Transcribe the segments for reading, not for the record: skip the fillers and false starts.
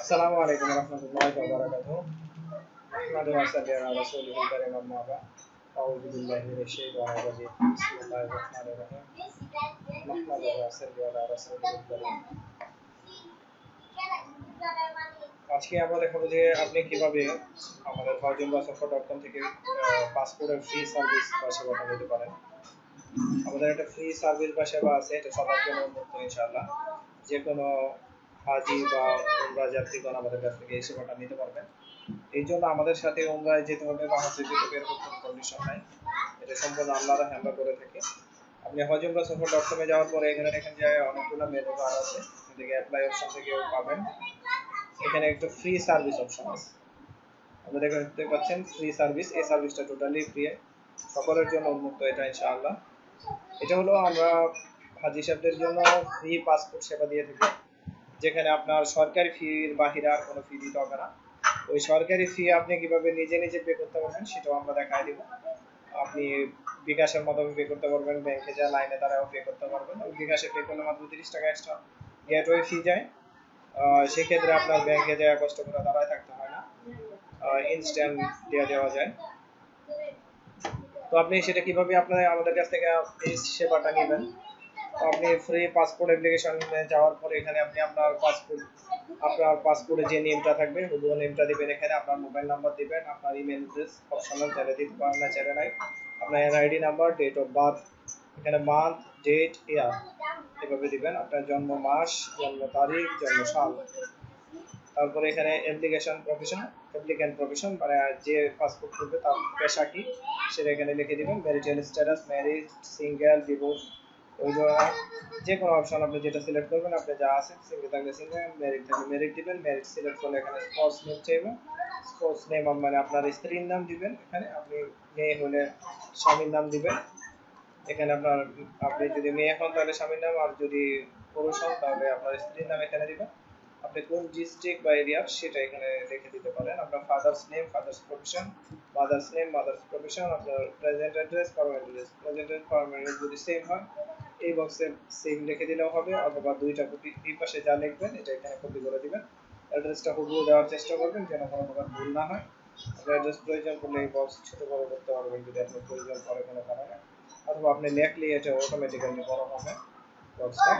আসসালামু আলাইকুম রহমতুল্লাহি ওয়া বারাকাতুহু। আহমাদু ওয়া সাল্লি আলা রাসূলিল কারীম আম্মা বা'দ। আউযু বিল্লাহি মিনাশ শাইতানির রাজীম। বিসমিল্লাহির রাহমানির রাহিম। আহমাদু ওয়া সাল্লি আলা রাসূলিল কারীম। আজকে আমরা দেখাবো যে আপনি কিভাবে আমাদের hajumrasafar.com থেকে পাসপোর্টের ফ্রি সার্ভিস বা সেবাটা নিতে পারেন। আমাদের একটা ফ্রি সার্ভিস বা সেবা আছে, এটা সবার জন্য উন্মুক্ত ইনশাআল্লাহ। যে কোনো হাজি বা উমরা যাত্রীগণ আমাদের কাছ থেকে এই সেবাটা নিতে পারবেন। এই জন্য আমাদের সাথে উমরায় যেতে হবে বা হজে যেতে হবে এরকম কোনো কন্ডিশন নাই। এটা সম্পূর্ণ আল্লাহর হ্যান্ডল করে থাকে। আপনি hajumrasafar.com এ যাওয়ার পরে এখানে দেখেন যে অনেকগুলো মেনু বার আছে। এখান থেকে অ্যাপ্লাই অপশন থেকে পাবেন। এখানে একটা ফ্রি সার্ভিস অপশন আছে। আপনারা দেখতে পাচ্ছেন ফ্রি সার্ভিস। এই সার্ভিসটা টোটালি ফ্রি, সকলের জন্য উন্মুক্ত এটা ইনশাআল্লাহ। এটা হলো আমরা হাজি সাহেবদের জন্য ফ্রি পাসপোর্ট সেবা দিয়ে থাকি, যেখানে আপনার সরকারি ফির বাহিরে আর কোনো ফি দিতে হবে না। ওই সরকারি ফি আপনি কিভাবে নিজে নিজে পে করতে পারবেন সেটাও আমরা দেখাই দিব। আপনি বিকাশের মাধ্যমে পে করতে পারবেন, ব্যাংকে যা লাইনে তারাও পে করতে পারবেন। ওই বিকাশে পে করলে মাত্র 30 টাকা এক্সট্রা গেটওয়ে ফি যায়। সেক্ষেত্রে আপনার ব্যাংকে যাওয়া কষ্ট করে দাঁড়ায় থাকতে হয় না, ইনস্ট্যান্ট দিয়ে দেওয়া যায়। তো আপনি সেটা কিভাবে আপনার আমাদের কাছ থেকে এই সেবাটা নেবেন। আপনি ফ্রি পাসপোর্ট অ্যাপ্লিকেশন যাওয়ার পরে এখানে আপনি আপনার পাসপোর্টে যে নেমটা থাকবে হুবহু নেমটা দিবেন। এখানে আপনার মোবাইল নাম্বার দিবেন, আপনার ইমেল অ্যাড্রেস অপশনাল চাইলে দিতে পারেন, না চাইলে নাই। আপনার NID number, date of birth, এখানে মান্থ, ডেট, ইয়ার এভাবে দিবেন। আপনার জন্ম মাস, জন্ম তারিখ, জন্ম সাল। তারপরে এখানে অ্যাপ্লিক্যান্ট প্রফেশন মানে যে পাসপোর্ট করবে তার পেশা কি সেটা এখানে লিখে দিবেন। Marital status, married, single, divorce, ওই যে কোনো অপশন আপনি যেটা সিলেক্ট করবেন। আপনি যা আছে সিঙ্গেল থাকলে সিঙ্গেল, ম্যারিড থাকলে ম্যারিড দিবেন। ম্যারিড সিলেক্ট করলে এখানে স্পোর্টস নেম চাইবেন। স্পোর্টস নেম মানে আপনার স্ত্রীর নাম দিবেন। এখানে আপনি মেয়ে হলে স্বামীর নাম দিবেন। এখানে আপনি যদি মেয়ে হন তাহলে স্বামীর নাম, আর যদি পুরুষ হন তাহলে আপনার স্ত্রীর নাম এখানে দিবেন। আপনি কোন ডিস্ট্রিক্ট বা এরিয়া সেটা এখানে লিখে দিতে পারেন। আপনার father's name, father's profession, mother's name, mother's profession, আপনার present address, permanent address. Present and permanent যদি সেম হয় এই বক্সে সেম লিখে দিলেও হবে, অথবা দুইটা কপি এই পাশে যা লিখবেন এটা এখানে কপি করে দিবেন। অ্যাড্রেসটা হুবহু দেওয়ার চেষ্টা করবেন যেন কোনো প্রকার ভুল না হয়। আপনার অ্যাড্রেস প্রয়োজন পড়লে এই বক্স ছোট বড় করতে পারবেন যদি আপনার প্রয়োজন পড়ে কোনো কারণে, অথবা আপনি লিখলে এটা অটোমেটিক্যালি বড় হবে বক্সটা।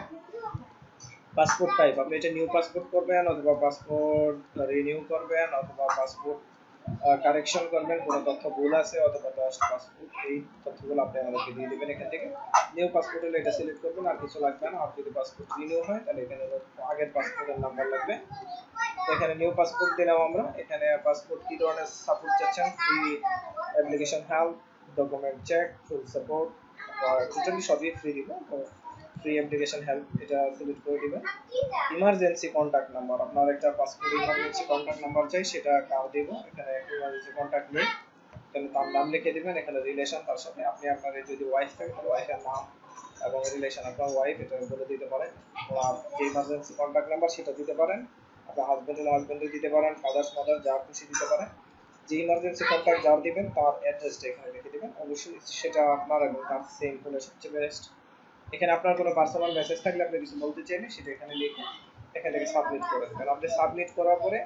পাসপোর্ট টাইপ আপনি এটা নিউ পাসপোর্ট করবেন, অথবা পাসপোর্ট রিনিউ করবেন, অথবা পাসপোর্ট কারেকশন করবেন, কোনো তথ্য ভুল আছে, অথবা লাস্ট পাসপোর্ট, এই তথ্যগুলো আপনি আমাদেরকে দিয়ে দেবেন এখান থেকে। নিউ পাসপোর্ট হলে এটা সিলেক্ট করবেন, আর কিছু লাগবে না। আর যদি পাসপোর্ট রিনিউ হয় তাহলে এখানে আগের পাসপোর্টের নাম্বার লাগবে। এখানে নিউ পাসপোর্ট দিলাম আমরা। এখানে পাসপোর্ট কি ধরনের সাপোর্ট চাচ্ছেন, free application help, document check, full support, totally সবই ফ্রি দিব। ফ্রি অ্যাপ্লিকেশন হেল্প এটা সিলেক্ট করে দিবেন। ইমার্জেন্সি কন্টাক্ট নাম্বার, আপনার একটা পাসপোর্ট ইমার্জেন্সি কন্টাক্ট নাম্বার চাই, সেটা কার দেব। এখানে ইমার্জেন্সি কন্টাক্ট নেই, এখানে তার নাম লিখে দিবেন। এখানে রিলেশন, তার সাথে আপনি আপনার যদি ওয়াইফ থাকে তাহলে ওয়াইফের নাম এবং রিলেশন আপনার ওয়াইফ এটা বলে দিতে পারেন। আর যে ইমার্জেন্সি কন্টাক্ট নাম্বার সেটা দিতে পারেন। আপনার হাজবেন্ডের দিতে পারেন, ফাদার্স মাদার যা খুশি দিতে পারেন। যে ইমার্জেন্সি কন্টাক্ট যার দিবেন তার অ্যাড্রেসটা এখানে লিখে দিবেন। অবশ্যই সেটা আপনার এবং তার সেম হলে সবচেয়ে বেস্ট। এখানে আপনার কোনো পার্সোনাল মেসেজ থাকলে আপনি কিছু বলতে চাইলে সেটা এখানে লিখে এখান থেকে সাবমিট করে দেবেন। আপনি সাবমিট করার পরে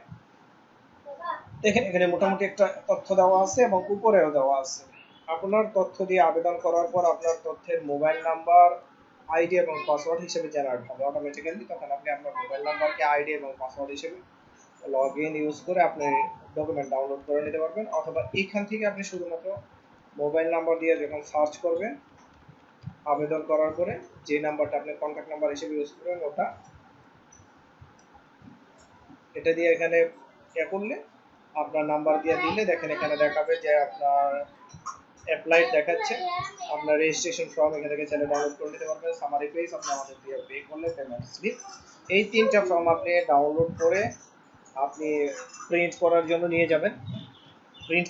দেখেন এখানে মোটামুটি একটা তথ্য দেওয়া আছে এবং উপরেও দেওয়া আছে। আপনার তথ্য দিয়ে আবেদন করার পর আপনার তথ্যের মোবাইল নাম্বার, আইডি এবং পাসওয়ার্ড হিসেবে জেনারেট হবে অটোমেটিক্যালি। তখন আপনি আপনার মোবাইল নাম্বারকে আইডি এবং পাসওয়ার্ড হিসেবে লগ ইন ইউজ করে আপনি ডকুমেন্ট ডাউনলোড করে নিতে পারবেন। অথবা এখান থেকে আপনি শুধুমাত্র মোবাইল নাম্বার দিয়ে যখন সার্চ করবেন আবেদন করার পরে যে নাম্বারটা আপনি কন্ট্যাক্ট নাম্বার হিসেবে ইউজ করবেন ওটা এটা দিয়ে এখানে করলে আপনার নাম্বার দিয়ে দিলে দেখেন এখানে দেখাবে যে আপনার অ্যাপ্লাইড দেখাচ্ছে। আপনার রেজিস্ট্রেশন ফর্ম এখান থেকে চাইলে ডাউনলোড করে নিতে পারবেন। সামারি পেজ আপনি আমাদের দিয়ে পে করলে পেমেন্ট স্লিপ, এই তিনটা ফর্ম আপনি ডাউনলোড করে আপনি প্রিন্ট করার জন্য নিয়ে যাবেন। প্রিন্ট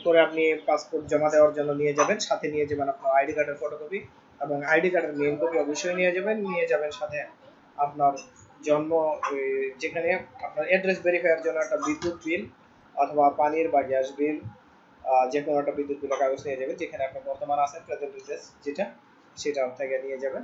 করে আপনি পাসপোর্ট জমা দেওয়ার জন্য নিয়ে যাবেন। সাথে নিয়ে যাবেন আপনার আইডি কার্ডের ফটোকপি এবং আইডি কার্ডের মেইন কপি অবশ্যই নিয়ে যাবেন সাথে আপনার জন্ম, যেখানে আপনার অ্যাড্রেস ভেরিফাইয়ের জন্য একটা বিদ্যুৎ বিল অথবা পানির বা গ্যাস বিল, যে কোনো একটা বিদ্যুৎ বিলের কাগজ নিয়ে যাবেন। যেখানে আপনি বর্তমান আছেন প্রেজেন্ট অ্যাড্রেস যেটা সেটা থেকে নিয়ে যাবেন।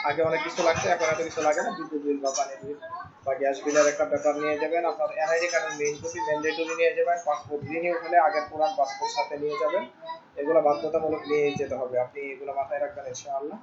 আগে অনেক কিছু লাগতো, এখন এত কিছু লাগে না। বিদ্যুৎ বিল বা পানি বিল বা গ্যাস বিলের একটা পেপার নিয়ে যাবেন, আপনার এনআইডি কার্ডের মেইন কপি ম্যান্ডেটরি নিয়ে যাবেন, পাসপোর্ট রিনিউ হলে আগের পুরান পাসপোর্ট সাথে নিয়ে যাবেন। এগুলো বাধ্যতামূলক নিয়ে যেতে হবে, আপনি এগুলো মাথায় রাখবেন ইনশাআল্লাহ।